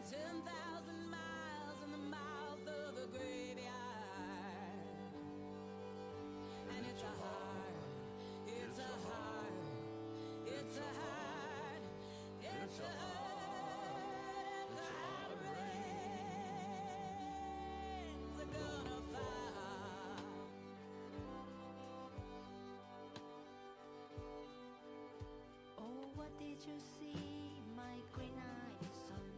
10,000 miles in the mouth of the graveyard. And it's a hard, it's a hard, it's a hard, it's a hard rain's gonna fall. Oh, what did you see, my green-eyed son?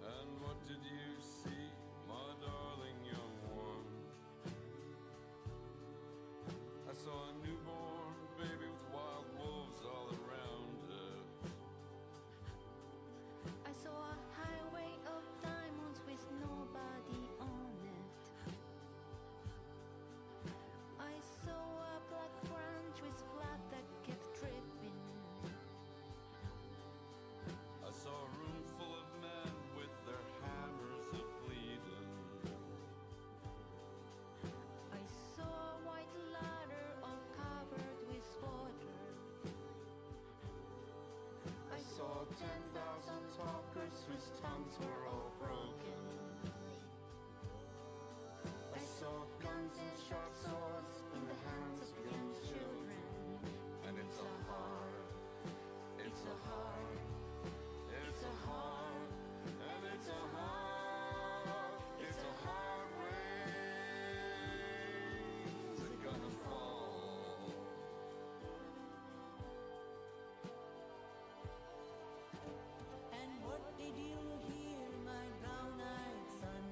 And what did you see, my darling young one? I saw a newborn baby with wild wolves all around it. I saw a highway of diamonds with nobody on it. I saw a black branch with blood that kept dripping. I saw a room full of men with their hammers a-bleeding. I saw a white ladder all covered with water. I saw 10,000 talkers whose tongues were all broken. I saw guns and sharp swords in the hands of young children. And it's a hard, it's a hard, it's a hard, and it's a hard, it's a hard rain's gonna fall. And what did you hear, my brown-eyed son?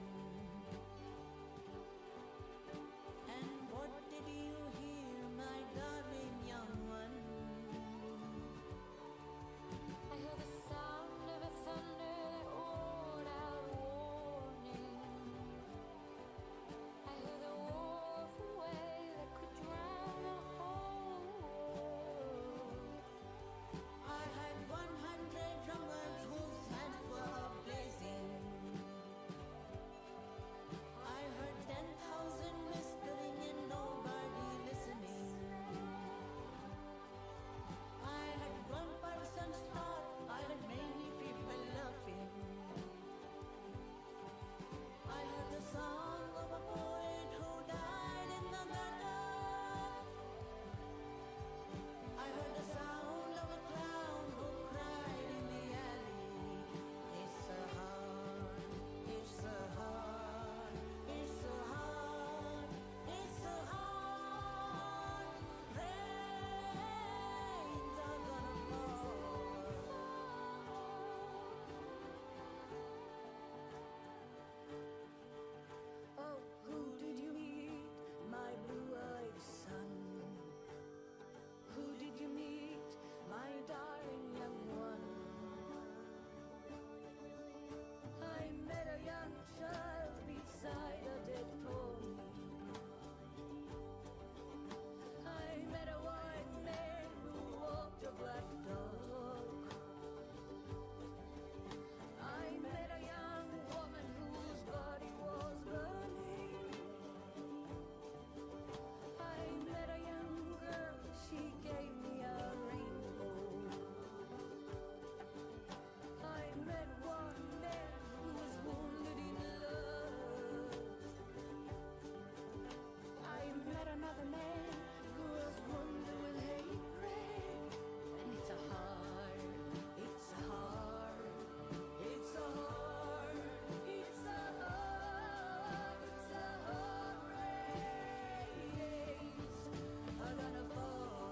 And what did you hear, my darling young one? I heard the sound of a thunder that roared out warning. I heard the roar of a wave that could drown a whole world. I had 100 drummers whose hands were blazing. I heard 10,000 whispering and nobody listening. I had one person's thought, I had many people laughing. I heard the song of a poet who died in the gutter. I heard the sound of a clown who cried in the alley. It's a hard, it's a hard, it's a hard, it's a hard rains are gonna fall. Oh, who did you meet, my blue-eyed son? Who did you meet, my darling young one? I met a young child beside a dead pony. I met a white man who walked a black dog. I met a young woman whose body was burning. I met a young girl, she gave me a rainbow. I met one man who was wounded in love. I met another man who was wounded with hatred. And it's a hard, it's a hard, it's a hard, it's a hard, it's a hard race are gonna fall.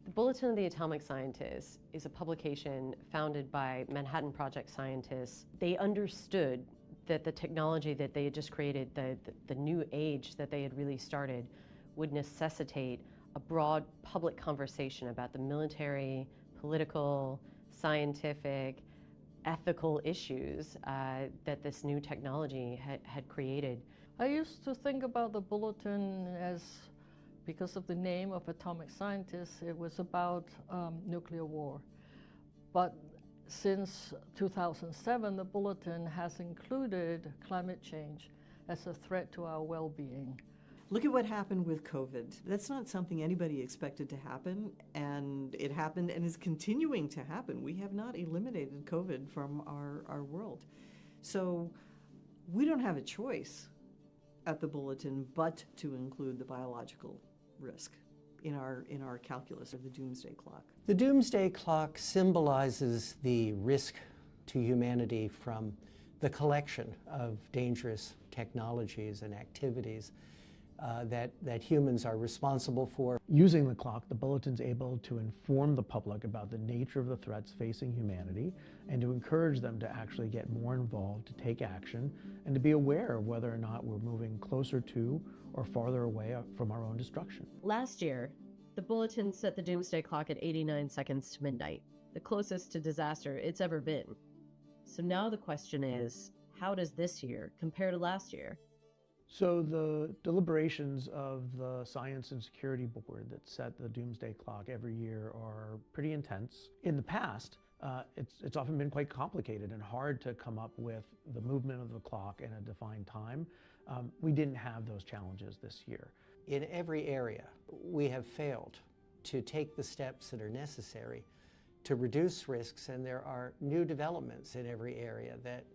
The Bulletin of the Atomic Scientist is a publication founded by Manhattan Project scientists. They understood that the technology that they had just created, the new age that they had really started, would necessitate a broad public conversation about the military, political, scientific, ethical issues that this new technology had created. I used to think about the bulletin as, because of the name of atomic scientists, it was about nuclear war. But since 2007, the bulletin has included climate change as a threat to our well-being. Look at what happened with COVID. That's not something anybody expected to happen, and it happened and is continuing to happen. We have not eliminated COVID from our world. So we don't have a choice at the bulletin but to include the biological risk in our calculus of the doomsday clock. The doomsday clock symbolizes the risk to humanity from the collection of dangerous technologies and activities that humans are responsible for. Using the clock, the bulletin's able to inform the public about the nature of the threats facing humanity and to encourage them to actually get more involved, to take action, and to be aware of whether or not we're moving closer to or farther away from our own destruction. Last year, the bulletin set the doomsday clock at 89 seconds to midnight, the closest to disaster it's ever been. So now the question is, how does this year compare to last year? So the deliberations of the Science and Security Board that set the doomsday clock every year are pretty intense. In the past, it's often been quite complicated and hard to come up with the movement of the clock in a defined time. We didn't have those challenges this year. In every area, we have failed to take the steps that are necessary to reduce risks, and there are new developments in every area that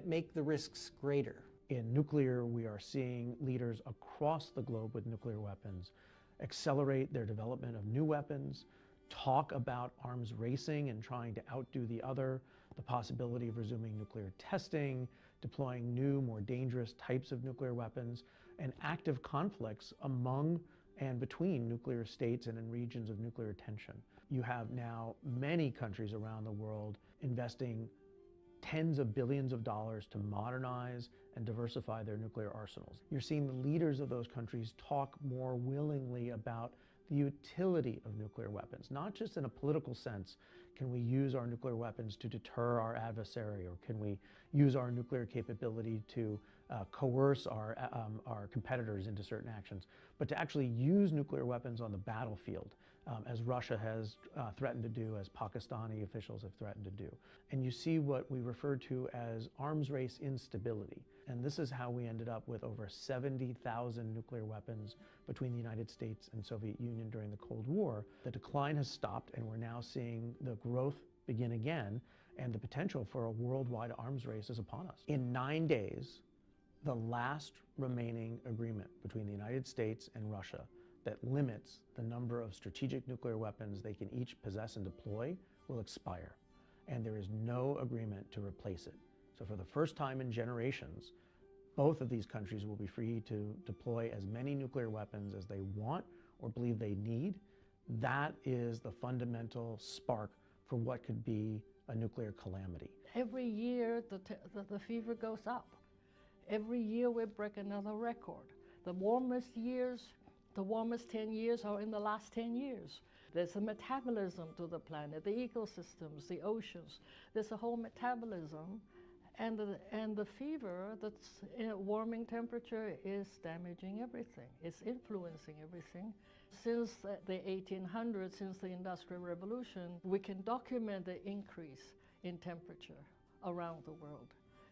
make the risks greater. In nuclear, we are seeing leaders across the globe with nuclear weapons accelerate their development of new weapons, talk about arms racing and trying to outdo the other, the possibility of resuming nuclear testing, deploying new, more dangerous types of nuclear weapons, and active conflicts among and between nuclear states and in regions of nuclear tension. You have now many countries around the world investing tens of billions of dollars to modernize and diversify their nuclear arsenals. You're seeing the leaders of those countries talk more willingly about the utility of nuclear weapons, not just in a political sense. Can we use our nuclear weapons to deter our adversary, or can we use our nuclear capability to coerce our competitors into certain actions, but to actually use nuclear weapons on the battlefield, as Russia has threatened to do, as Pakistani officials have threatened to do. And you see what we refer to as arms race instability. And this is how we ended up with over 70,000 nuclear weapons between the United States and Soviet Union during the Cold War. The decline has stopped, and we're now seeing the growth begin again, and the potential for a worldwide arms race is upon us. In 9 days, the last remaining agreement between the United States and Russia that limits the number of strategic nuclear weapons they can each possess and deploy will expire, and there is no agreement to replace it. So for the first time in generations, both of these countries will be free to deploy as many nuclear weapons as they want or believe they need. That is the fundamental spark for what could be a nuclear calamity. Every year the fever goes up. Every year we break another record. The warmest 10 years are in the last 10 years. There's a metabolism to the planet, the ecosystems, the oceans. There's a whole metabolism, and the fever, that's warming temperature, is damaging everything. It's influencing everything. Since the 1800s, since the Industrial Revolution, we can document the increase in temperature around the world.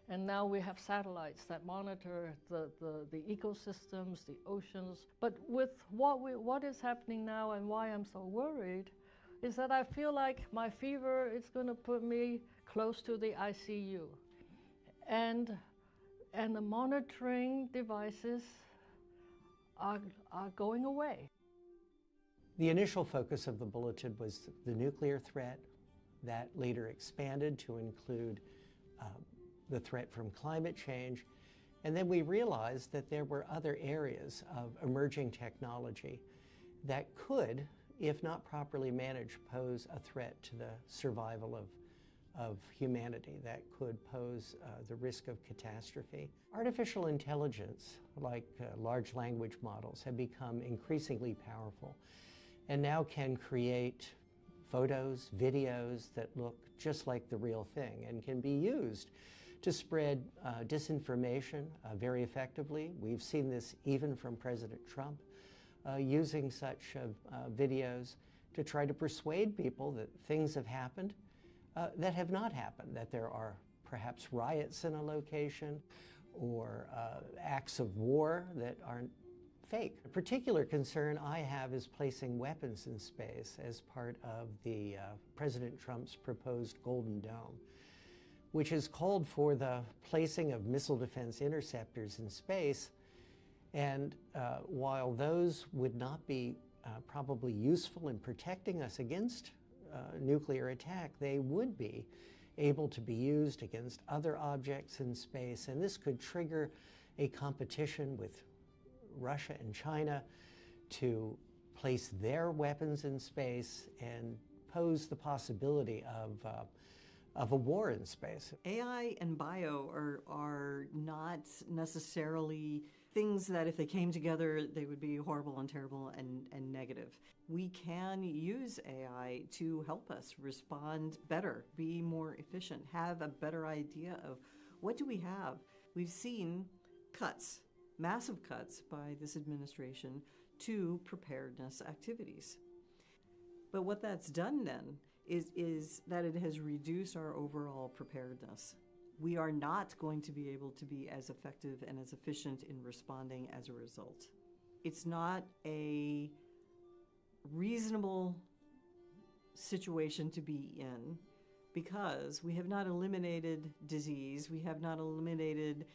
And now we have satellites that monitor the ecosystems, the oceans. But with what is happening now, and why I'm so worried, is that I feel like my fever is going to put me close to the ICU. And the monitoring devices are going away. The initial focus of the bulletin was the nuclear threat. That later expanded to include the threat from climate change. And then we realized that there were other areas of emerging technology that could, if not properly managed, pose a threat to the survival of humanity, that could pose the risk of catastrophe. Artificial intelligence, like large language models, have become increasingly powerful and now can create photos, videos that look just like the real thing and can be used to spread disinformation very effectively. We've seen this even from President Trump, using such videos to try to persuade people that things have happened that have not happened, that there are perhaps riots in a location or acts of war that aren't fake. A particular concern I have is placing weapons in space as part of the President Trump's proposed Golden Dome, which has called for the placing of missile defense interceptors in space. And while those would not be probably useful in protecting us against nuclear attack, they would be able to be used against other objects in space, and this could trigger a competition with Russia and China to place their weapons in space and pose the possibility of a war in space. AI and bio are not necessarily things that if they came together, they would be horrible and terrible and negative. We can use AI to help us respond better, be more efficient, have a better idea of what do we have. We've seen cuts, massive cuts by this administration to preparedness activities. But what that's done then is that it has reduced our overall preparedness. We are not going to be able to be as effective and as efficient in responding as a result. It's not a reasonable situation to be in because we have not eliminated disease, we have not eliminated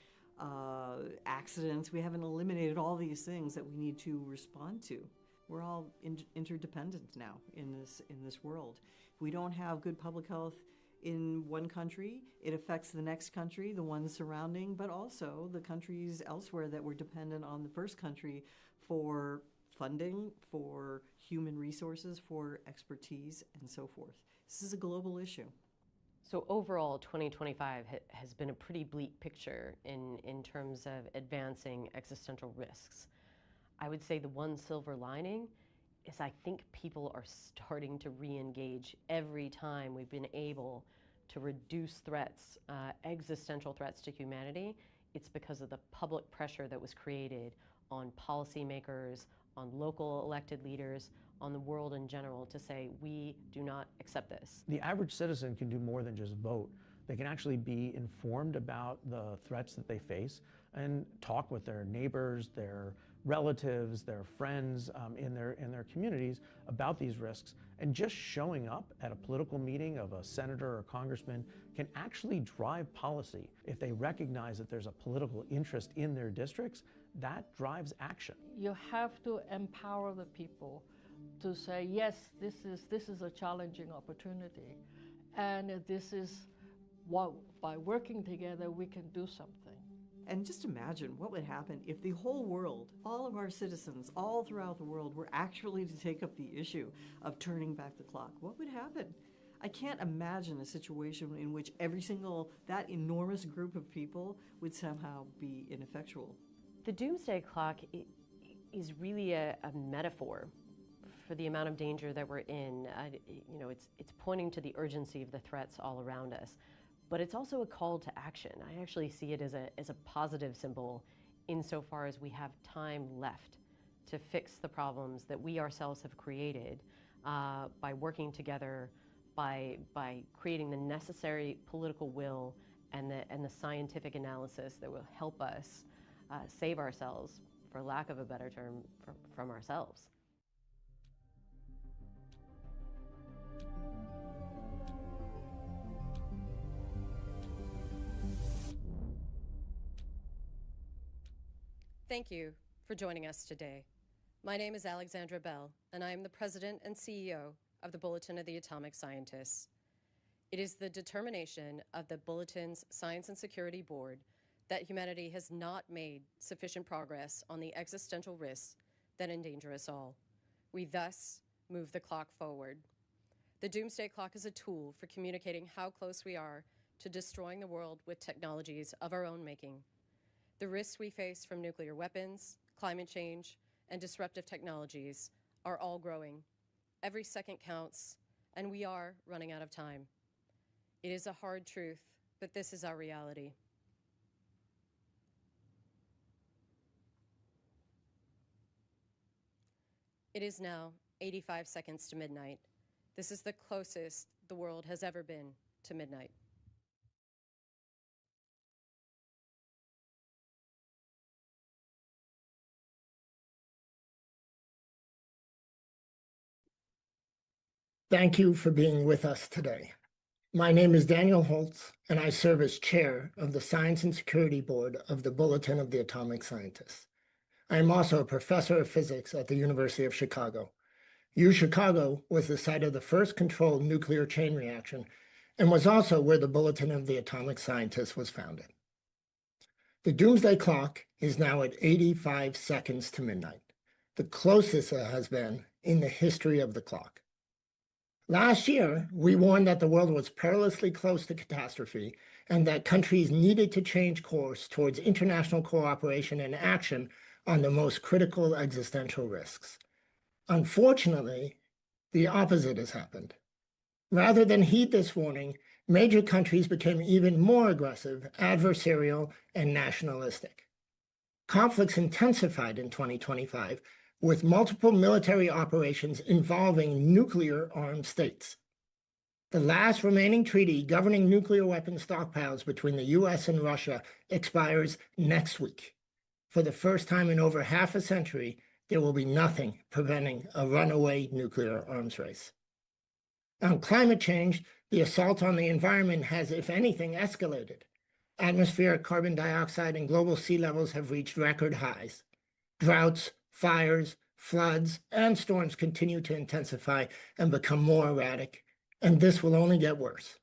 accidents, we haven't eliminated all these things that we need to respond to. We're all interdependent now in this world. If we don't have good public health in one country, it affects the next country, the ones surrounding, but also the countries elsewhere that were dependent on the first country for funding, for human resources, for expertise, and so forth. This is a global issue. So overall, 2025 has been a pretty bleak picture in terms of advancing existential risks. I would say the one silver lining is I think people are starting to re-engage every time we've been able to reduce threats, existential threats to humanity. It's because of the public pressure that was created on policymakers, on local elected leaders, on the world in general to say, we do not accept this. The average citizen can do more than just vote. They can actually be informed about the threats that they face and talk with their neighbors, their relatives, their friends in their communities about these risks. And just showing up at a political meeting of a senator or congressman can actually drive policy. If they recognize that there's a political interest in their districts, that drives action. You have to empower the people to say, yes, this is a challenging opportunity, and this is what, by working together, we can do something. And just imagine what would happen if the whole world, all of our citizens, all throughout the world, were actually to take up the issue of turning back the clock. What would happen? I can't imagine a situation in which that enormous group of people would somehow be ineffectual. The doomsday clock is really a metaphor for the amount of danger that we're in. It's pointing to the urgency of the threats all around us. But it's also a call to action. I actually see it as a positive symbol insofar as we have time left to fix the problems that we ourselves have created by working together, by creating the necessary political will and the scientific analysis that will help us save ourselves, for lack of a better term, from ourselves. Thank you for joining us today. My name is Alexandra Bell, and I am the President and CEO of the Bulletin of the Atomic Scientists. It is the determination of the Bulletin's Science and Security Board that humanity has not made sufficient progress on the existential risks that endanger us all. We thus move the clock forward. The doomsday clock is a tool for communicating how close we are to destroying the world with technologies of our own making. The risks we face from nuclear weapons, climate change, and disruptive technologies are all growing. Every second counts, and we are running out of time. It is a hard truth, but this is our reality. It is now 85 seconds to midnight. This is the closest the world has ever been to midnight. Thank you for being with us today. My name is Daniel Holtz, and I serve as chair of the Science and Security Board of the Bulletin of the Atomic Scientists. I am also a professor of physics at the University of Chicago. UChicago was the site of the first controlled nuclear chain reaction and was also where the Bulletin of the Atomic Scientists was founded. The doomsday clock is now at 85 seconds to midnight, the closest it has been in the history of the clock. Last year, we warned that the world was perilously close to catastrophe and that countries needed to change course towards international cooperation and action on the most critical existential risks. Unfortunately, the opposite has happened. Rather than heed this warning, major countries became even more aggressive, adversarial, and nationalistic. Conflicts intensified in 2025, with multiple military operations involving nuclear-armed states. The last remaining treaty governing nuclear weapon stockpiles between the US and Russia expires next week. For the first time in over half a century, there will be nothing preventing a runaway nuclear arms race. On climate change, the assault on the environment has, if anything, escalated. Atmospheric carbon dioxide and global sea levels have reached record highs. Droughts, fires, floods, and storms continue to intensify and become more erratic, and this will only get worse.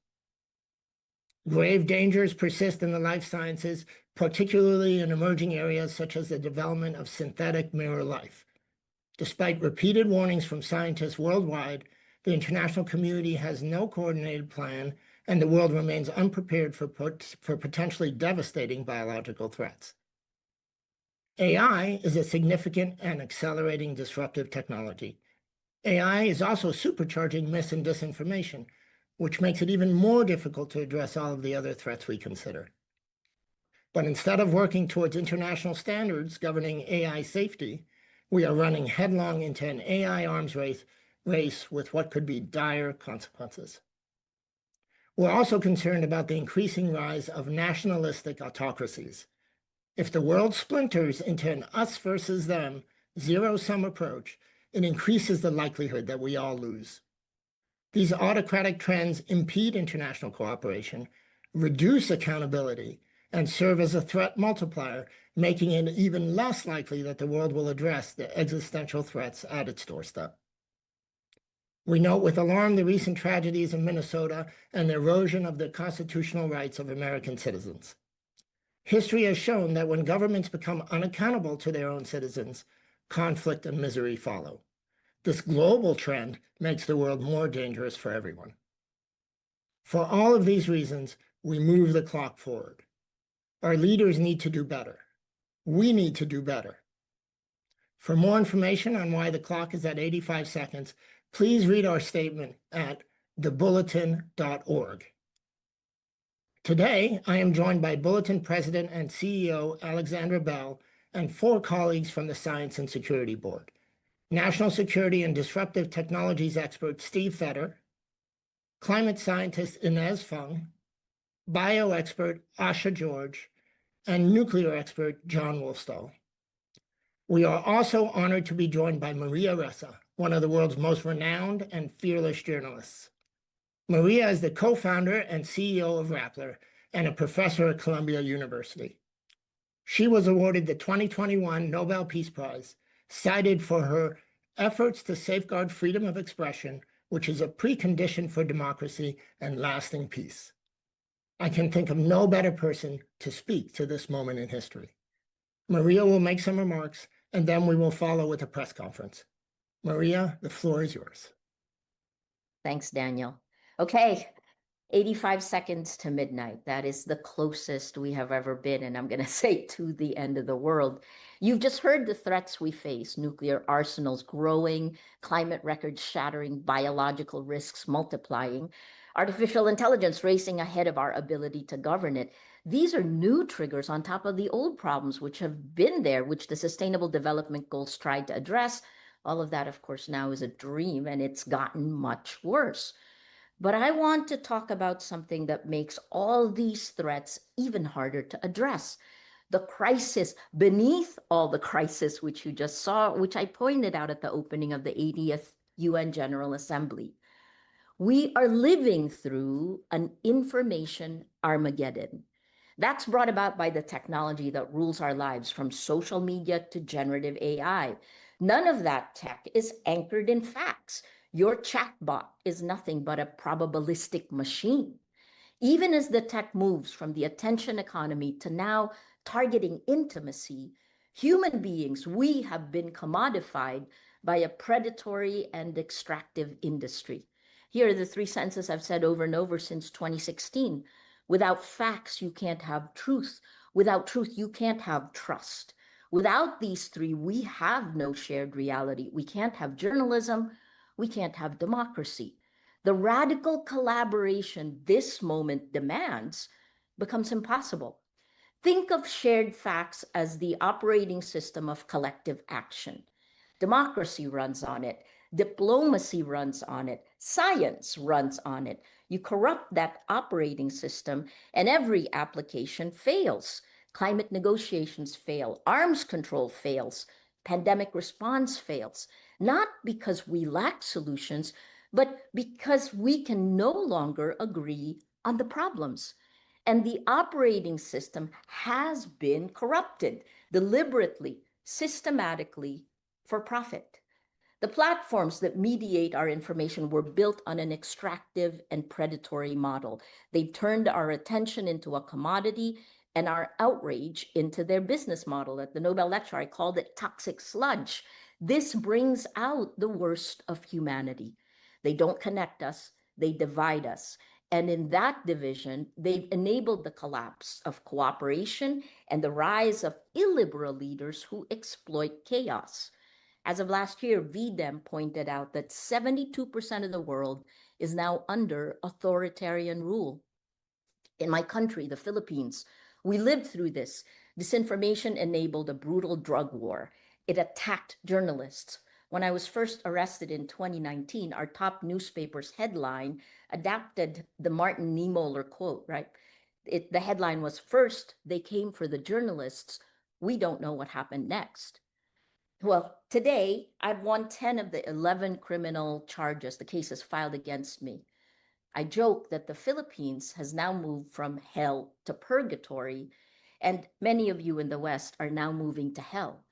Grave dangers persist in the life sciences, particularly in emerging areas such as the development of synthetic mirror life. Despite repeated warnings from scientists worldwide, the international community has no coordinated plan, and the world remains unprepared for potentially devastating biological threats. AI is a significant and accelerating disruptive technology. AI is also supercharging mis and disinformation, which makes it even more difficult to address all of the other threats we consider. But instead of working towards international standards governing AI safety, we are running headlong into an AI arms race with what could be dire consequences. We're also concerned about the increasing rise of nationalistic autocracies. If the world splinters into an us versus them, zero-sum approach, it increases the likelihood that we all lose. These autocratic trends impede international cooperation, reduce accountability, and serve as a threat multiplier, making it even less likely that the world will address the existential threats at its doorstep. We note with alarm the recent tragedies in Minnesota and the erosion of the constitutional rights of American citizens. History has shown that when governments become unaccountable to their own citizens, conflict and misery follow. This global trend makes the world more dangerous for everyone. For all of these reasons, we move the clock forward. Our leaders need to do better. We need to do better. For more information on why the clock is at 85 seconds, please read our statement at thebulletin.org. Today, I am joined by Bulletin President and CEO Alexandra Bell and 4 colleagues from the Science and Security Board. National Security and Disruptive Technologies expert Steve Fetter, climate scientist Inez Fung, bio-expert Asha George, and nuclear expert John Wolfstall. We are also honored to be joined by Maria Ressa, one of the world's most renowned and fearless journalists. Maria is the co-founder and CEO of Rappler and a professor at Columbia University. She was awarded the 2021 Nobel Peace Prize, cited for her efforts to safeguard freedom of expression, which is a precondition for democracy and lasting peace. I can think of no better person to speak to this moment in history. Maria will make some remarks, and then we will follow with a press conference. Maria, the floor is yours. Thanks, Daniel. Okay, 85 seconds to midnight. That is the closest we have ever been, and I'm going to say to the end of the world. You've just heard the threats we face: nuclear arsenals growing, climate records shattering, biological risks multiplying, artificial intelligence racing ahead of our ability to govern it. These are new triggers on top of the old problems which have been there, which the Sustainable Development Goals tried to address. All of that, of course, now is a dream, and it's gotten much worse. But I want to talk about something that makes all these threats even harder to address. The crisis beneath all the crisis, which you just saw, which I pointed out at the opening of the 80th UN General Assembly. We are living through an information Armageddon. That's brought about by the technology that rules our lives, from social media to generative AI. None of that tech is anchored in facts. Your chatbot is nothing but a probabilistic machine. Even as the tech moves from the attention economy to now targeting intimacy, human beings, we have been commodified by a predatory and extractive industry. Here are the three sentences I've said over and over since 2016. Without facts, you can't have truth. Without truth, you can't have trust. Without these three, we have no shared reality. We can't have journalism. We can't have democracy. The radical collaboration this moment demands becomes impossible. Think of shared facts as the operating system of collective action. Democracy runs on it. Diplomacy runs on it. Science runs on it. You corrupt that operating system, and every application fails. Climate negotiations fail. Arms control fails. Pandemic response fails. Not because we lack solutions, but because we can no longer agree on the problems. And the operating system has been corrupted deliberately, systematically, for profit. The platforms that mediate our information were built on an extractive and predatory model. They turned our attention into a commodity and our outrage into their business model. At the Nobel lecture, I called it toxic sludge. This brings out the worst of humanity. They don't connect us, they divide us. And in that division, they've enabled the collapse of cooperation and the rise of illiberal leaders who exploit chaos. As of last year, VDEM pointed out that 72% of the world is now under authoritarian rule. In my country, the Philippines, we lived through this. Disinformation enabled a brutal drug war. It attacked journalists. When I was first arrested in 2019, our top newspaper's headline adapted the Martin Niemöller quote, right? The headline was, "First, they came for the journalists. We don't know what happened next." Well, today, I've won 10 of the 11 criminal charges, the cases filed against me. I joke that the Philippines has now moved from hell to purgatory, and many of you in the West are now moving to hell.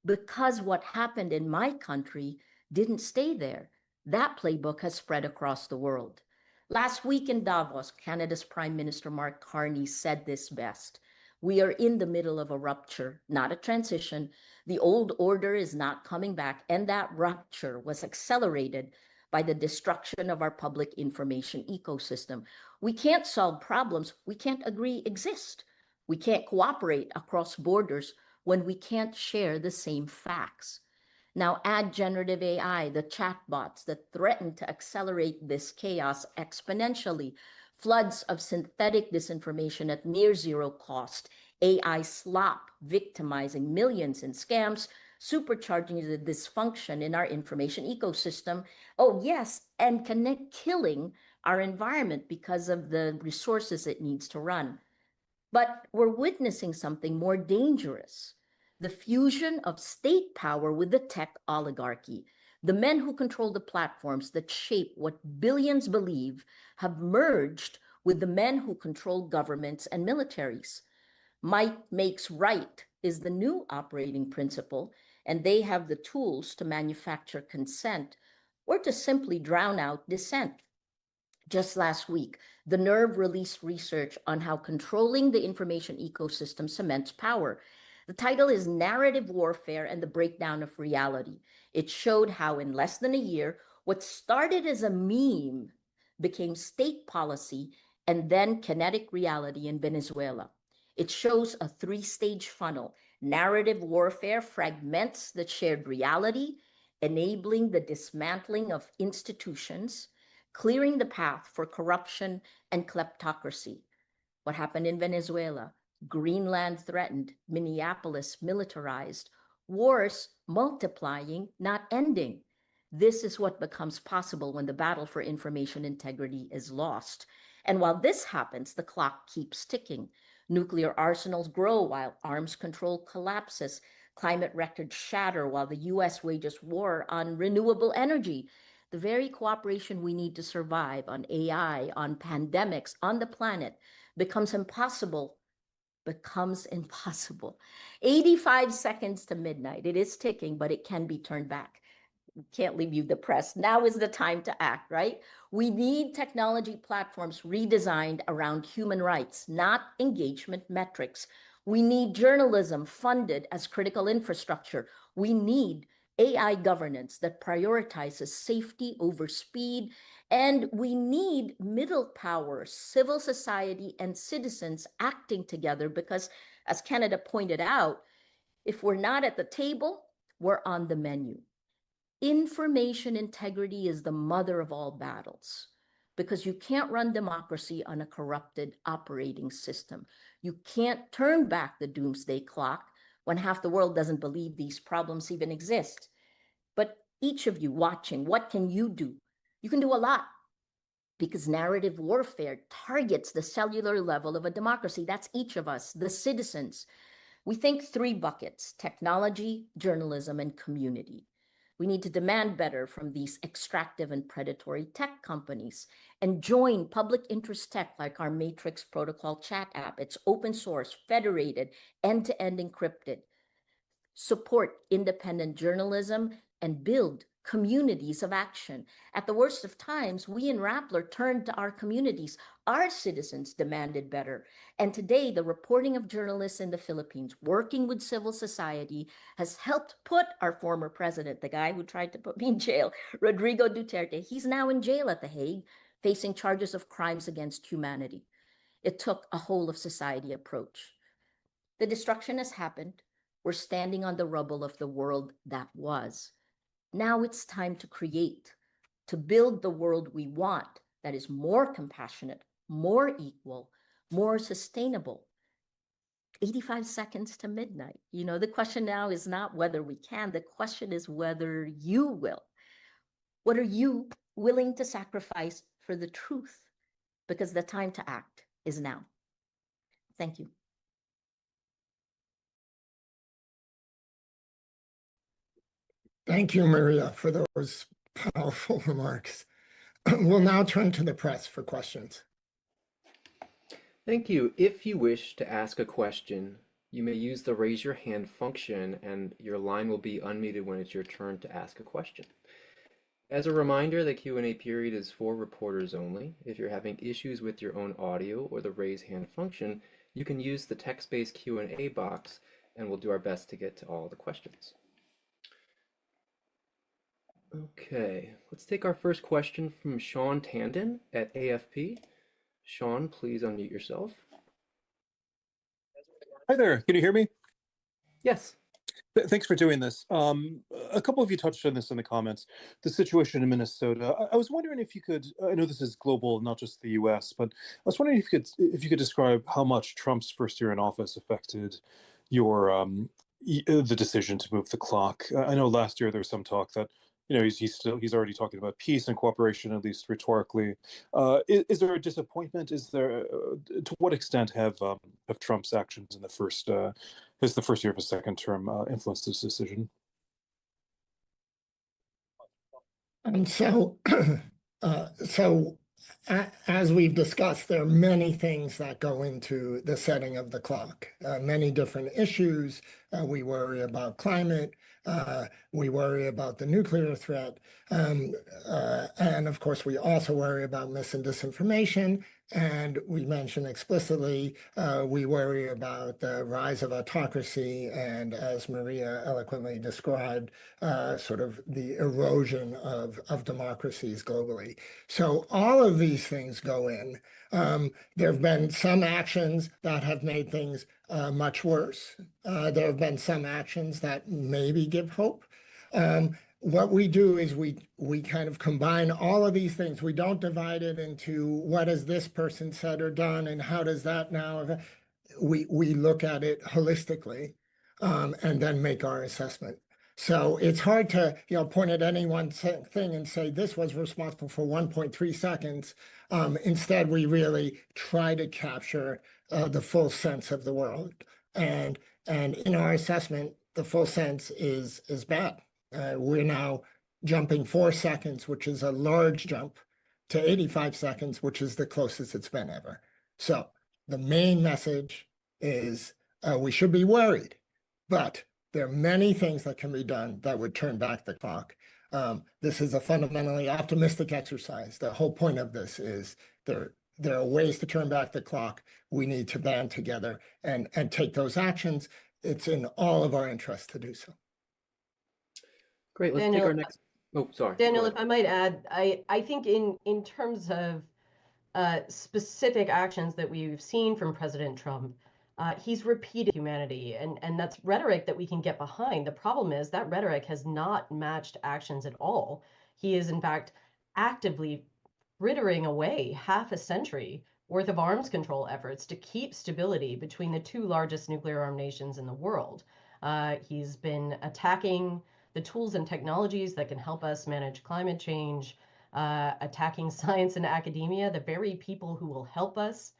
Because what happened in my country didn't stay there. That playbook has spread across the world. Last week in Davos, Canada's Prime Minister Mark Carney said this best: "We are in the middle of a rupture, not a transition. The old order is not coming back, and that rupture was accelerated by the destruction of our public information ecosystem. We can't solve problems we can't agree exist. We can't cooperate across borders when we can't share the same facts." Now add generative AI, the chatbots that threaten to accelerate this chaos exponentially, floods of synthetic disinformation at near zero cost, AI slop victimizing millions in scams, supercharging the dysfunction in our information ecosystem. Oh yes, and killing our environment because of the resources it needs to run. But we're witnessing something more dangerous: the fusion of state power with the tech oligarchy. The men who control the platforms that shape what billions believe have merged with the men who control governments and militaries. Might makes right is the new operating principle, and they have the tools to manufacture consent or to simply drown out dissent. Just last week, the Nerve released research on how controlling the information ecosystem cements power. The title is Narrative Warfare and the Breakdown of Reality. It showed how in less than a year, what started as a meme became state policy and then kinetic reality in Venezuela. It shows a three-stage funnel. Narrative warfare fragments the shared reality, enabling the dismantling of institutions, clearing the path for corruption and kleptocracy. What happened in Venezuela? Greenland threatened, Minneapolis militarized, wars multiplying, not ending. This is what becomes possible when the battle for information integrity is lost. And while this happens, the clock keeps ticking. Nuclear arsenals grow while arms control collapses. Climate records shatter while the US wages war on renewable energy. The very cooperation we need to survive on AI, on pandemics, on the planet becomes impossible. 85 seconds to midnight. It is ticking, but it can be turned back. Can't leave you depressed. Now is the time to act, right? We need technology platforms redesigned around human rights, not engagement metrics. We need journalism funded as critical infrastructure. We need AI governance that prioritizes safety over speed. And we need middle power, civil society, and citizens acting together because, as Canada pointed out, if we're not at the table, we're on the menu. Information integrity is the mother of all battles because you can't run democracy on a corrupted operating system. You can't turn back the doomsday clock when half the world doesn't believe these problems even exist. But each of you watching, what can you do? You can do a lot because narrative warfare targets the cellular level of a democracy. That's each of us, the citizens. We think three buckets: technology, journalism, and community. We need to demand better from these extractive and predatory tech companies and join public interest tech like our Matrix Protocol chat app. It's open source, federated, end-to-end encrypted. Support independent journalism and build communities of action. At the worst of times, we in Rappler turned to our communities. Our citizens demanded better. And today, the reporting of journalists in the Philippines, working with civil society, has helped put our former president, the guy who tried to put me in jail, Rodrigo Duterte, he's now in jail at The Hague, facing charges of crimes against humanity. It took a whole of society approach. The destruction has happened. We're standing on the rubble of the world that was. Now it's time to create, to build the world we want that is more compassionate, more equal, more sustainable. 85 seconds to midnight. You know, the question now is not whether we can, the question is whether you will. What are you willing to sacrifice for the truth? Because the time to act is now. Thank you. Thank you, Maria, for those powerful remarks. We'll now turn to the press for questions. Thank you. If you wish to ask a question, you may use the raise your hand function and your line will be unmuted when it's your turn to ask a question. As a reminder, the Q&A period is for reporters only. If you're having issues with your own audio or the raise hand function, you can use the text-based Q&A box and we'll do our best to get to all the questions. Okay, let's take our first question from Sean Tandon at AFP. Sean, please unmute yourself. Hi there, can you hear me? Yes. Thanks for doing this. A couple of you touched on this in the comments, the situation in Minnesota. I was wondering if you could, I know this is global, not just the US, but I was wondering if you could describe how much Trump's first year in office affected your the decision to move the clock. I know last year there was some talk that he's already talking about peace and cooperation, at least rhetorically. Is there a disappointment? Is there to what extent have Trump's actions in the first year of his second term influenced this decision? As we've discussed, there are many things that go into the setting of the clock, many different issues. We worry about climate, we worry about the nuclear threat, and of course we also worry about mis and disinformation, and we mentioned explicitly we worry about the rise of autocracy and, as Maria eloquently described, sort of the erosion of democracies globally. So all of these things go in. There have been some actions that have made things much worse. There have been some actions that maybe give hope. What we do is we kind of combine all of these things. We don't divide it into what has this person said or done and how does that now. We look at it holistically and then make our assessment. So it's hard to, point at any one thing and say this was responsible for 1.3 seconds. Instead, we really try to capture the full sense of the world. And in our assessment, the full sense is bad. We're now jumping 4 seconds, which is a large jump, to 85 seconds, which is the closest it's been ever. So the main message is we should be worried, but there are many things that can be done that would turn back the clock. This is a fundamentally optimistic exercise. The whole point of this is there are ways to turn back the clock. We need to band together and take those actions. It's in all of our interests to do so. Great. Let's Daniel, take our next. Oh, sorry. Daniel, Go if ahead. I might add, I think in terms of specific actions that we've seen from President Trump, he's repeated humanity, and that's rhetoric that we can get behind. The problem is that rhetoric has not matched actions at all. He is, in fact, actively frittering away half a century worth of arms control efforts to keep stability between the two largest nuclear armed nations in the world. He's been attacking the tools and technologies that can help us manage climate change, attacking science and academia, the very people who will help us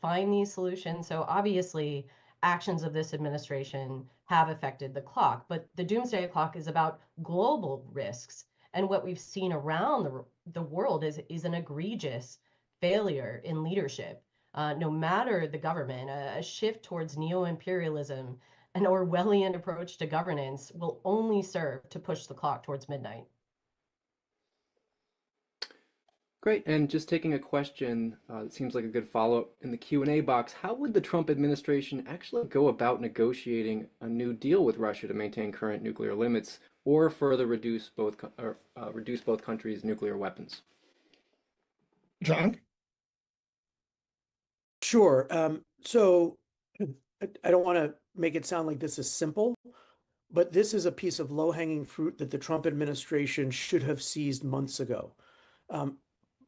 find these solutions. So obviously, actions of this administration have affected the clock, but the doomsday clock is about global risks. And what we've seen around the world is an egregious failure in leadership. No matter the government, a shift towards neo-imperialism, an Orwellian approach to governance will only serve to push the clock towards midnight. Great. And just taking a question that seems like a good follow-up in the Q&A box. How would the Trump administration actually go about negotiating a new deal with Russia to maintain current nuclear limits or further reduce both countries' nuclear weapons? John? Sure. So I don't want to make it sound like this is simple, but this is a piece of low-hanging fruit that the Trump administration should have seized months ago.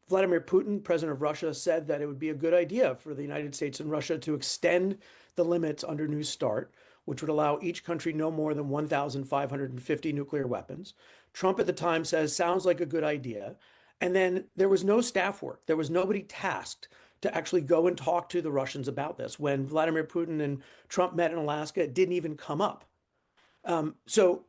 Vladimir Putin, president of Russia, said that it would be a good idea for the United States and Russia to extend the limits under New START, which would allow each country no more than 1,550 nuclear weapons. Trump at the time says, sounds like a good idea. And then there was no staff work. There was nobody tasked to actually go and talk to the Russians about this. When Vladimir Putin and Trump met in Alaska, it didn't even come up. So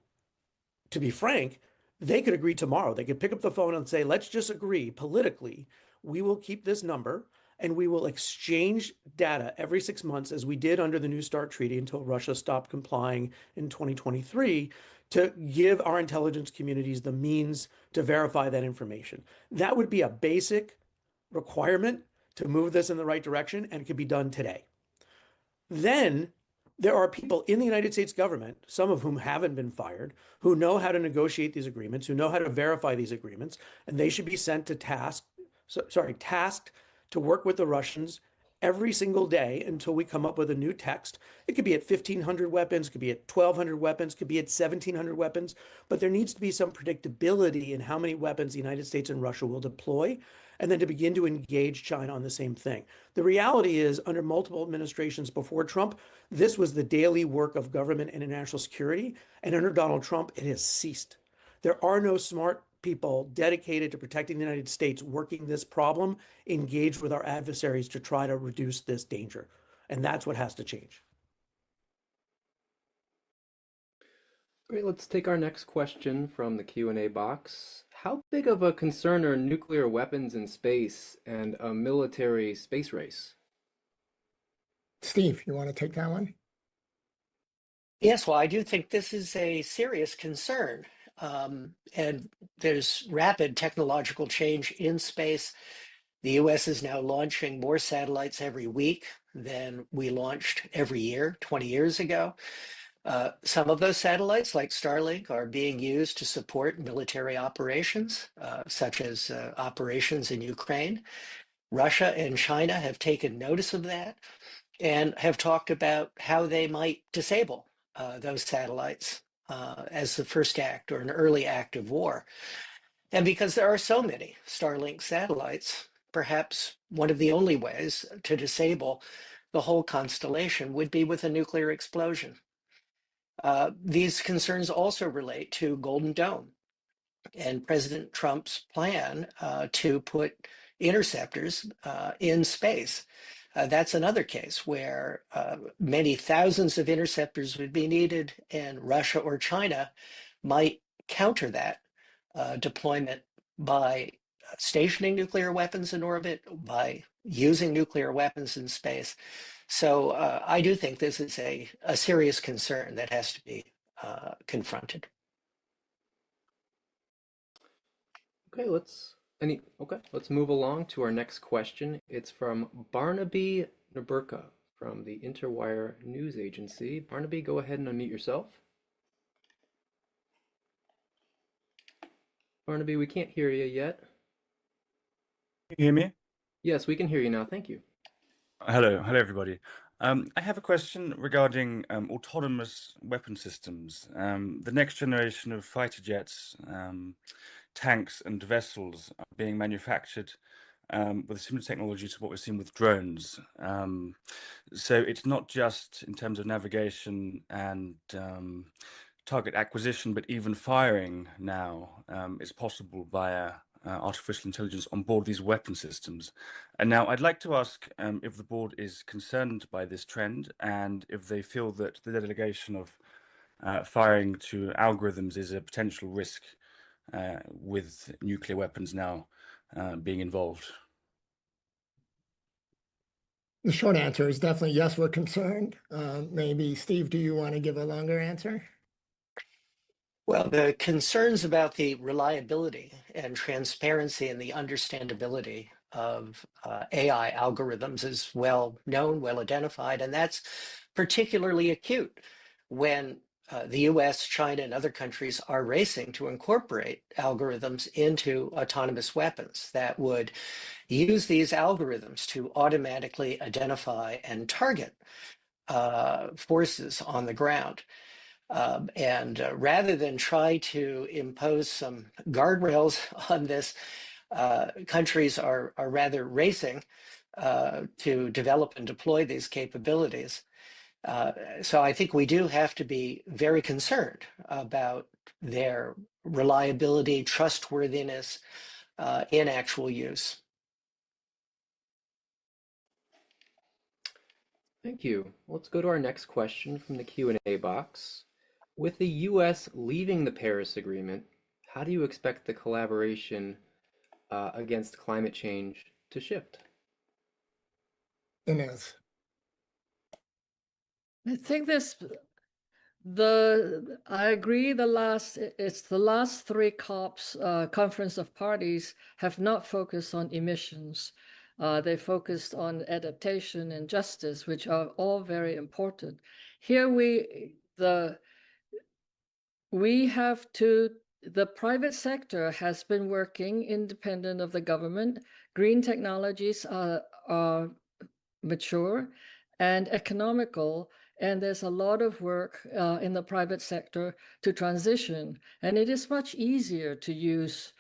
to be frank, they could agree tomorrow. They could pick up the phone and say, let's just agree politically, we will keep this number and we will exchange data every 6 months as we did under the New START treaty until Russia stopped complying in 2023 to give our intelligence communities the means to verify that information. That would be a basic requirement to move this in the right direction, and it could be done today. Then there are people in the United States government, some of whom haven't been fired, who know how to negotiate these agreements, who know how to verify these agreements, and they should be sent to tasked to work with the Russians every single day until we come up with a new text. It could be at 1,500 weapons, it could be at 1,200 weapons, it could be at 1,700 weapons, but there needs to be some predictability in how many weapons the United States and Russia will deploy, and then to begin to engage China on the same thing. The reality is, under multiple administrations before Trump, this was the daily work of government and national security, and under Donald Trump, it has ceased. There are no smart people dedicated to protecting the United States working this problem, engaged with our adversaries to try to reduce this danger. And that's what has to change. Great, let's take our next question from the Q&A box. How big of a concern are nuclear weapons in space and a military space race? Steve, you want to take that one? Yes, well, I do think this is a serious concern. And there's rapid technological change in space. The US is now launching more satellites every week than we launched every year 20 years ago. Some of those satellites, like Starlink, are being used to support military operations, such as operations in Ukraine. Russia and China have taken notice of that and have talked about how they might disable those satellites as the first act or an early act of war. And because there are so many Starlink satellites, perhaps one of the only ways to disable the whole constellation would be with a nuclear explosion. These concerns also relate to Golden Dome and President Trump's plan to put interceptors in space. That's another case where many thousands of interceptors would be needed, and Russia or China might counter that deployment by stationing nuclear weapons in orbit, by using nuclear weapons in space. So I do think this is a serious concern that has to be confronted. Okay, let's move along to our next question. It's from Barnaby Naburka from the Interwire News Agency. Barnaby, go ahead and unmute yourself. Barnaby, we can't hear you yet. Can you hear me? Yes, we can hear you now. Thank you. Hello, everybody. I have a question regarding autonomous weapon systems. The next generation of fighter jets, tanks, and vessels are being manufactured with a similar technology to what we've seen with drones. So it's not just in terms of navigation and target acquisition, but even firing now is possible via artificial intelligence on board these weapon systems. And now I'd like to ask if the board is concerned by this trend and if they feel that the delegation of firing to algorithms is a potential risk with nuclear weapons now being involved. The short answer is definitely yes, we're concerned. Maybe Steve, do you want to give a longer answer? Well, the concerns about the reliability and transparency and the understandability of AI algorithms is well known, well identified, and that's particularly acute when the US, China, and other countries are racing to incorporate algorithms into autonomous weapons that would use these algorithms to automatically identify and target forces on the ground. And rather than try to impose some guardrails on this, countries are rather racing to develop and deploy these capabilities. So I think we do have to be very concerned about their reliability, trustworthiness in actual use. Thank you. Let's go to our next question from the Q&A box. With the U.S. leaving the Paris Agreement, how do you expect the collaboration against climate change to shift? Inez. I think I agree it's the last three COPs, Conference of Parties, have not focused on emissions. They focused on adaptation and justice, which are all very important. Here the private sector has been working independent of the government. Green technologies are mature and economical, and there's a lot of work in the private sector to transition. And it is much easier to use,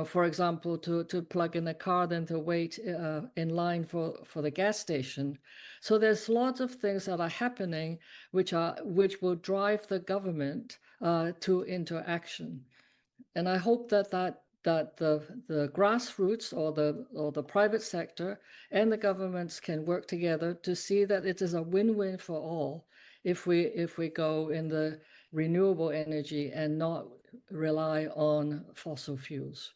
for example, to plug in a car than to wait in line for the gas station. So there's lots of things that are happening which will drive the government into action. And I hope that the grassroots or the private sector and the governments can work together to see that it is a win-win for all if we go in the renewable energy and not rely on fossil fuels.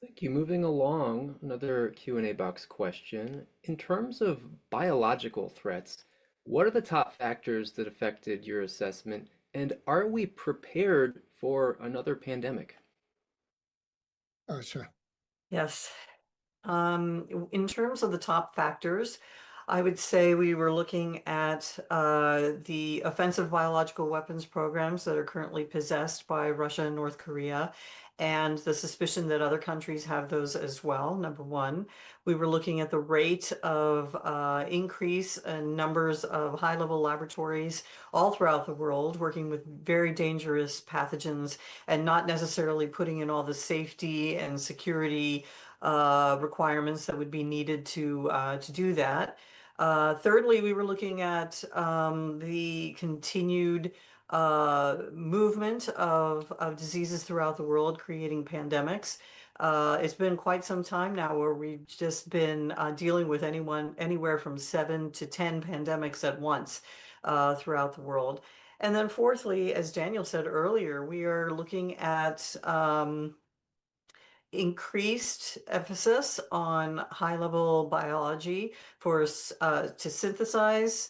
Thank you. Moving along, another Q&A box question. In terms of biological threats, what are the top factors that affected your assessment, and are we prepared for another pandemic? Sure. Yes. In terms of the top factors, I would say we were looking at the offensive biological weapons programs that are currently possessed by Russia and North Korea, and the suspicion that other countries have those as well, number one. We were looking at the rate of increase in numbers of high-level laboratories all throughout the world, working with very dangerous pathogens and not necessarily putting in all the safety and security requirements that would be needed to do that. Thirdly, we were looking at the continued movement of diseases throughout the world, creating pandemics. It's been quite some time now where we've just been dealing with anywhere from 7 to 10 pandemics at once throughout the world. And then fourthly, as Daniel said earlier, we are looking at increased emphasis on high-level biology to synthesize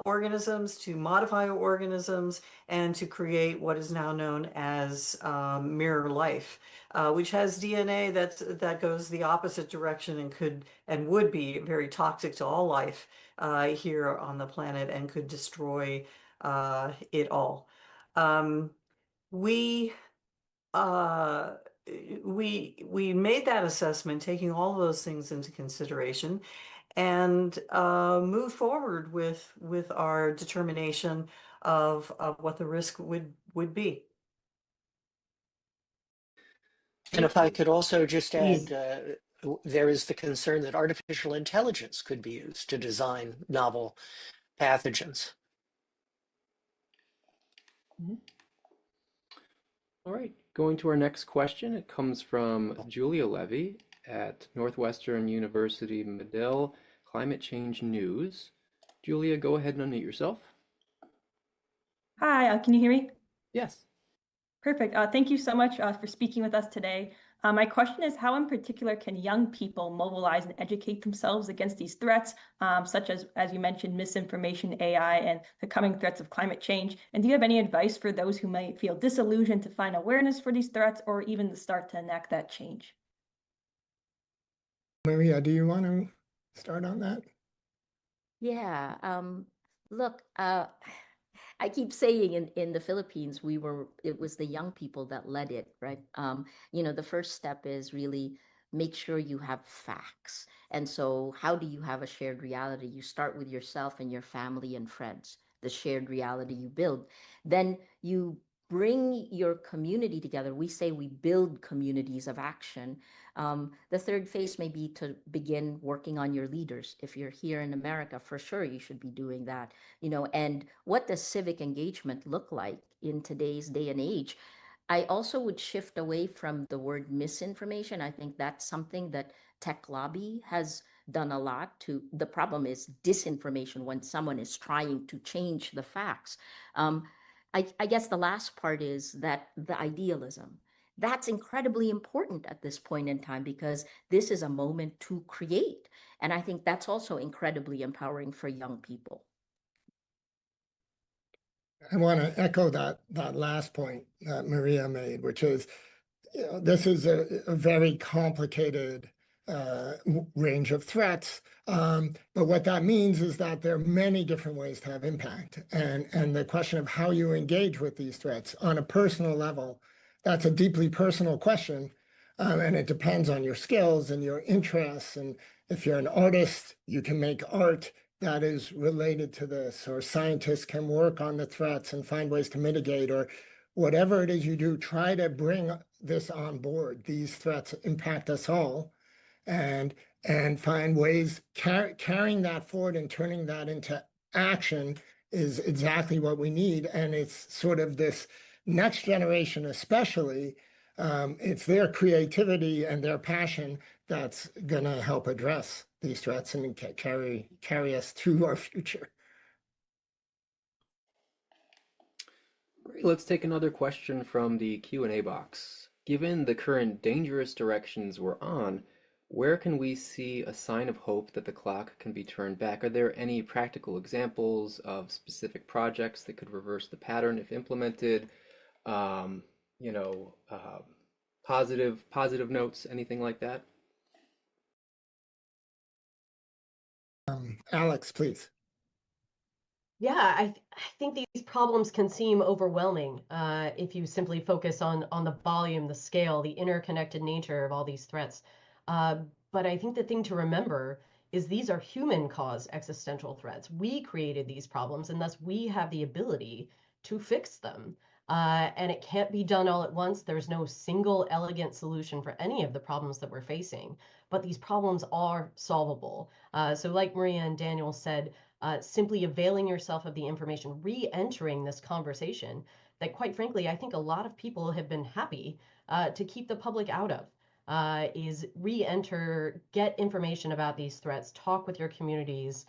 organisms, to modify organisms, and to create what is now known as mirror life, which has DNA that goes the opposite direction and would be very toxic to all life here on the planet and could destroy it all. We uh, we made that assessment, taking all those things into consideration, and moved forward with our determination of what the risk would be. And if I could also just Please. add, there is the concern that artificial intelligence could be used to design novel pathogens. All right, going to our next question. It comes from Julia Levy at Northwestern University Medill Climate Change News. Julia, go ahead and unmute yourself. Hi, can you hear me? Yes. Perfect. Thank you so much for speaking with us today. My question is, how in particular can young people mobilize and educate themselves against these threats, such as you mentioned, misinformation, AI, and the coming threats of climate change? And do you have any advice for those who might feel disillusioned to find awareness for these threats or even to start to enact that change? Maria, do you want to start on that? Yeah, look, I keep saying in the Philippines, it was the young people that led it, right? The first step is really make sure you have facts. And so how do you have a shared reality? You start with yourself and your family and friends, the shared reality you build. Then you bring your community together. We say we build communities of action. The third phase may be to begin working on your leaders. If you're here in America, for sure, you should be doing that. And what does civic engagement look like in today's day and age? I also would shift away from the word misinformation. I think that's something that tech lobby has done a lot to. The problem is disinformation when someone is trying to change the facts. I guess the last part is that the idealism. That's incredibly important at this point in time because this is a moment to create. And I think that's also incredibly empowering for young people. I want to echo that last point that Maria made, which is, this is a very complicated range of threats. But what that means is that there are many different ways to have impact. And the question of how you engage with these threats on a personal level, that's a deeply personal question. And it depends on your skills and your interests. And if you're an artist, you can make art that is related to this, or scientists can work on the threats and find ways to mitigate, or whatever it is you do, try to bring this on board. These threats impact us all, and find ways, carrying that forward and turning that into action is exactly what we need. And it's sort of this next generation especially, it's their creativity and their passion that's going to help address these threats and carry us through our future. Great. Let's take another question from the Q&A box. Given the current dangerous directions we're on, where can we see a sign of hope that the clock can be turned back? Are there any practical examples of specific projects that could reverse the pattern if implemented? Positive notes, anything like that? Alex, please. Yeah, I think these problems can seem overwhelming if you simply focus on the volume, the scale, the interconnected nature of all these threats. But I think the thing to remember is these are human-caused existential threats. We created these problems, and thus we have the ability to fix them. And it can't be done all at once. There's no single elegant solution for any of the problems that we're facing, but these problems are solvable. So like Maria and Daniel said, simply availing yourself of the information, re-entering this conversation that, quite frankly, I think a lot of people have been happy to keep the public out of. Is re-enter, get information about these threats, talk with your communities,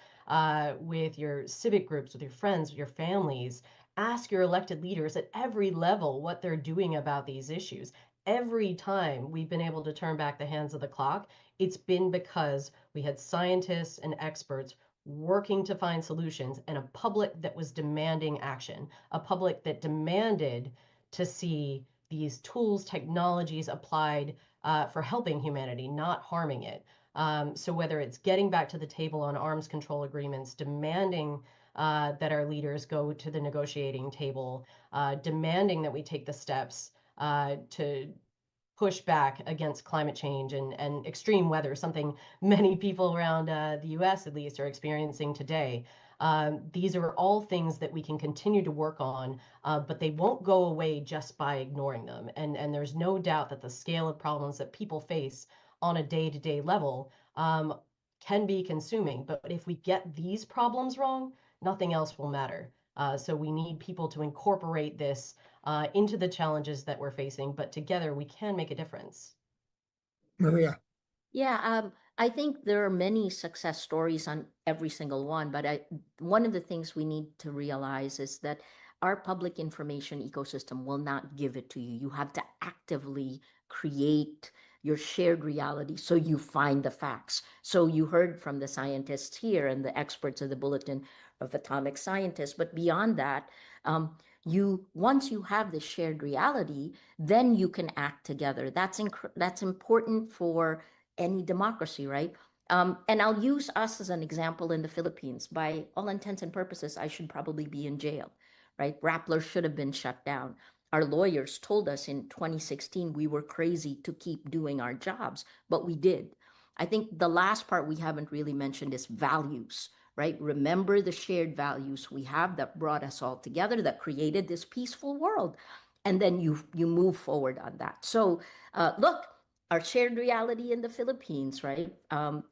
with your civic groups, with your friends, with your families, ask your elected leaders at every level what they're doing about these issues. Every time we've been able to turn back the hands of the clock, it's been because we had scientists and experts working to find solutions and a public that was demanding action, a public that demanded to see these tools, technologies applied for helping humanity, not harming it. So whether it's getting back to the table on arms control agreements, demanding that our leaders go to the negotiating table, demanding that we take the steps to push back against climate change and extreme weather, something many people around the US at least are experiencing today. These are all things that we can continue to work on, but they won't go away just by ignoring them. And there's no doubt that the scale of problems that people face on a day-to-day level can be consuming. But if we get these problems wrong, nothing else will matter. So we need people to incorporate this into the challenges that we're facing, but together we can make a difference. Maria. Yeah, I think there are many success stories on every single one, but one of the things we need to realize is that our public information ecosystem will not give it to you. You have to actively create your shared reality so you find the facts. So you heard from the scientists here and the experts of the Bulletin of Atomic Scientists, but beyond that, once you have the shared reality, then you can act together. That's important for any democracy, right? And I'll use us as an example in the Philippines. By all intents and purposes, I should probably be in jail, right? Rappler should have been shut down. Our lawyers told us in 2016 we were crazy to keep doing our jobs, but we did. I think the last part we haven't really mentioned is values, right? Remember the shared values we have that brought us all together, that created this peaceful world. And then you move forward on that. So look, our shared reality in the Philippines, right?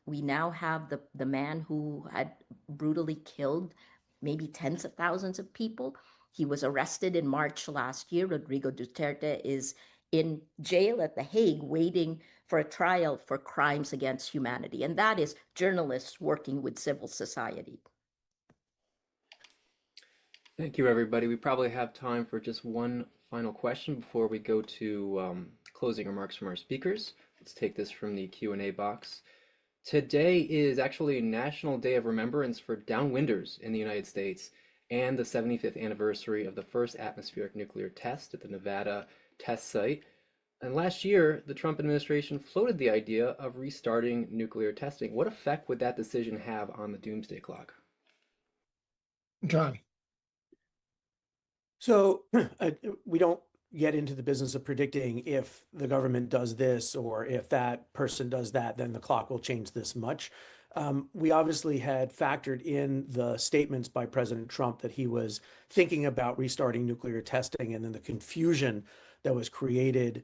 We now have the man who had brutally killed maybe tens of thousands of people. He was arrested in March last year. Rodrigo Duterte is in jail at The Hague waiting for a trial for crimes against humanity. And that is journalists working with civil society. Thank you, everybody. We probably have time for just one final question before we go to closing remarks from our speakers. Let's take this from the Q&A box. Today is actually National Day of Remembrance for Downwinders in the United States and the 75th anniversary of the first atmospheric nuclear test at the Nevada test site. And last year, the Trump administration floated the idea of restarting nuclear testing. What effect would that decision have on the doomsday clock? John. So we don't get into the business of predicting if the government does this or if that person does that, then the clock will change this much. We obviously had factored in the statements by President Trump that he was thinking about restarting nuclear testing, and then the confusion that was created.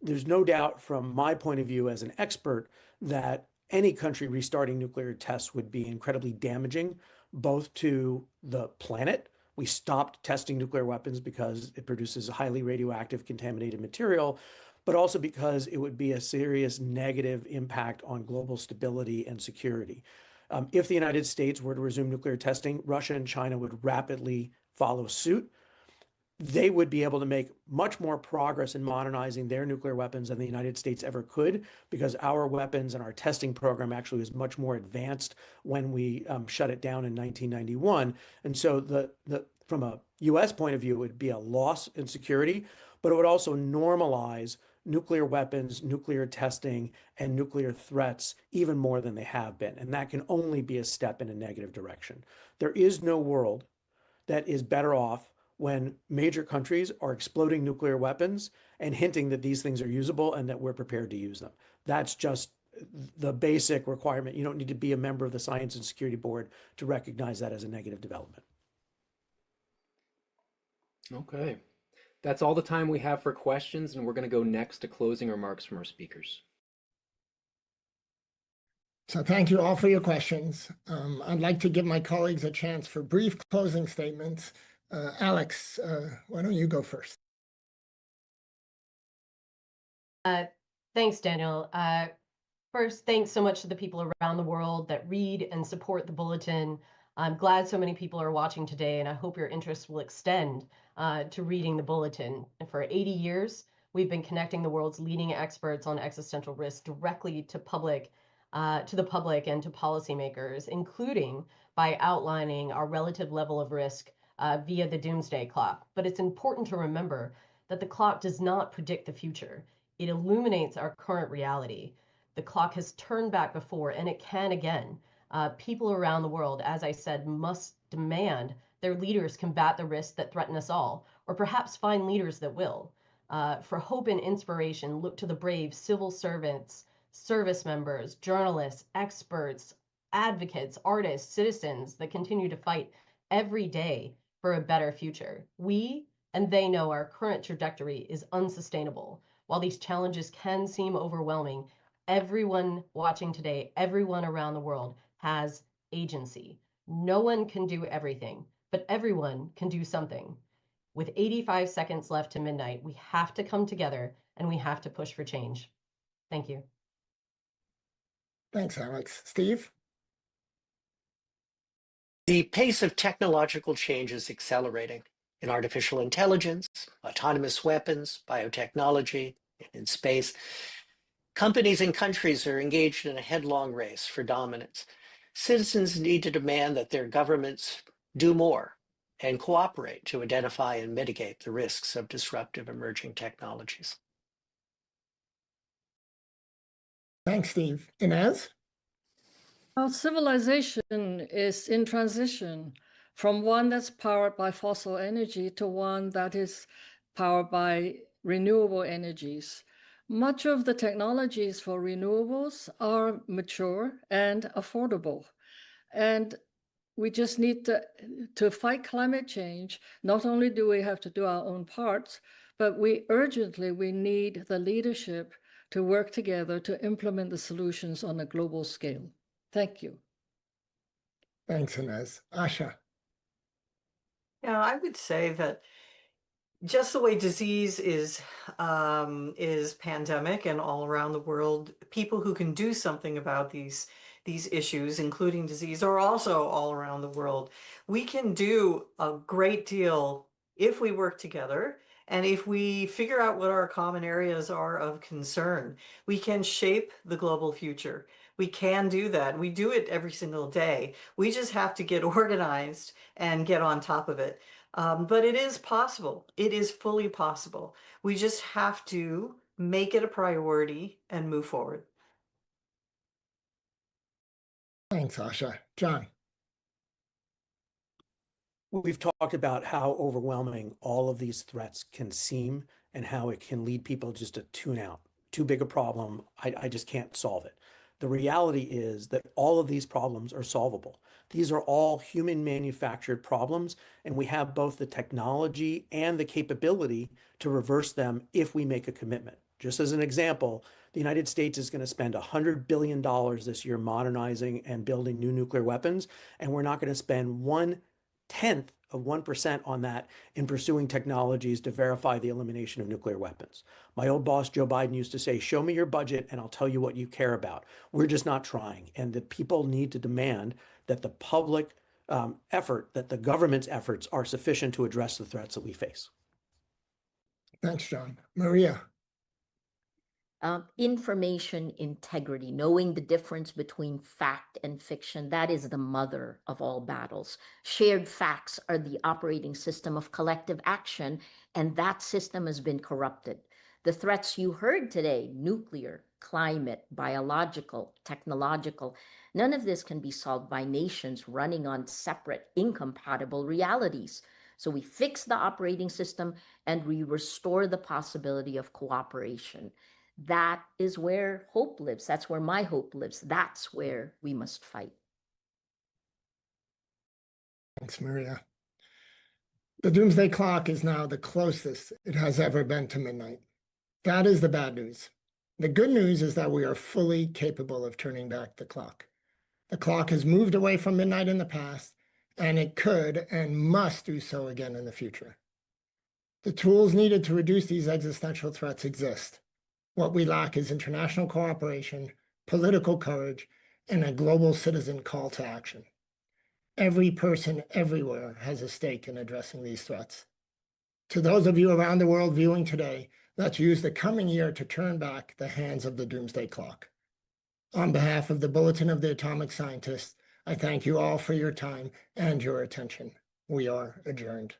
There's no doubt from my point of view as an expert that any country restarting nuclear tests would be incredibly damaging, both to the planet. We stopped testing nuclear weapons because it produces highly radioactive contaminated material, but also because it would be a serious negative impact on global stability and security. If the United States were to resume nuclear testing, Russia and China would rapidly follow suit. They would be able to make much more progress in modernizing their nuclear weapons than the United States ever could, because our weapons and our testing program actually was much more advanced when we shut it down in 1991. And so from a US point of view, it would be a loss in security, but it would also normalize nuclear weapons, nuclear testing, and nuclear threats even more than they have been. And that can only be a step in a negative direction. There is no world that is better off when major countries are exploding nuclear weapons and hinting that these things are usable and that we're prepared to use them. That's just the basic requirement. You don't need to be a member of the Science and Security Board to recognize that as a negative development. Okay. That's all the time we have for questions, and we're going to go next to closing remarks from our speakers. So thank you all for your questions. I'd like to give my colleagues a chance for brief closing statements. Alex, why don't you go first? Thanks, Daniel. First, thanks so much to the people around the world that read and support the Bulletin. I'm glad so many people are watching today, and I hope your interest will extend to reading the Bulletin. And for 80 years, we've been connecting the world's leading experts on existential risk directly to the public and to policymakers, including by outlining our relative level of risk via the doomsday clock. But it's important to remember that the clock does not predict the future. It illuminates our current reality. The clock has turned back before, and it can again. People around the world, as I said, must demand their leaders combat the risks that threaten us all, or perhaps find leaders that will. For hope and inspiration, look to the brave civil servants, service members, journalists, experts, advocates, artists, citizens that continue to fight every day for a better future. We and they know our current trajectory is unsustainable. While these challenges can seem overwhelming, everyone watching today, everyone around the world has agency. No one can do everything, but everyone can do something. With 85 seconds left to midnight, we have to come together and we have to push for change. Thank you. Thanks, Alex. Steve? The pace of technological change is accelerating in artificial intelligence, autonomous weapons, biotechnology, and in space. Companies and countries are engaged in a headlong race for dominance. Citizens need to demand that their governments do more and cooperate to identify and mitigate the risks of disruptive emerging technologies. Thanks, Steve. Inez? Well, civilization is in transition from one that's powered by fossil energy to one that is powered by renewable energies. Much of the technologies for renewables are mature and affordable. And we just need to fight climate change. Not only do we have to do our own parts, but we need the leadership to work together to implement the solutions on a global scale. Thank you. Thanks, Inez. Asha? Yeah, I would say that just the way disease is pandemic and all around the world, people who can do something about these issues, including disease, are also all around the world. We can do a great deal if we work together and if we figure out what our common areas are of concern. We can shape the global future. We can do that. We do it every single day. We just have to get organized and get on top of it. But it is possible. It is fully possible. We just have to make it a priority and move forward. Thanks, Asha. John? We've talked about how overwhelming all of these threats can seem and how it can lead people just to tune out. Too big a problem. I just can't solve it. The reality is that all of these problems are solvable. These are all human manufactured problems, and we have both the technology and the capability to reverse them if we make a commitment. Just as an example, the United States is going to spend $100 billion this year modernizing and building new nuclear weapons, and we're not going to spend 1/10 of 1% on that in pursuing technologies to verify the elimination of nuclear weapons. My old boss, Joe Biden, used to say, show me your budget and I'll tell you what you care about. We're just not trying. And the people need to demand that the public effort, that the government's efforts are sufficient to address the threats that we face. Thanks, John. Maria? Information integrity, knowing the difference between fact and fiction, that is the mother of all battles. Shared facts are the operating system of collective action, and that system has been corrupted. The threats you heard today, nuclear, climate, biological, technological, none of this can be solved by nations running on separate, incompatible realities. So we fix the operating system and we restore the possibility of cooperation. That is where hope lives. That's where my hope lives. That's where we must fight. Thanks, Maria. The doomsday clock is now the closest it has ever been to midnight. That is the bad news. The good news is that we are fully capable of turning back the clock. The clock has moved away from midnight in the past, and it could and must do so again in the future. The tools needed to reduce these existential threats exist. What we lack is international cooperation, political courage, and a global citizen call to action. Every person everywhere has a stake in addressing these threats. To those of you around the world viewing today, let's use the coming year to turn back the hands of the doomsday clock. On behalf of the Bulletin of the Atomic Scientists, I thank you all for your time and your attention. We are adjourned.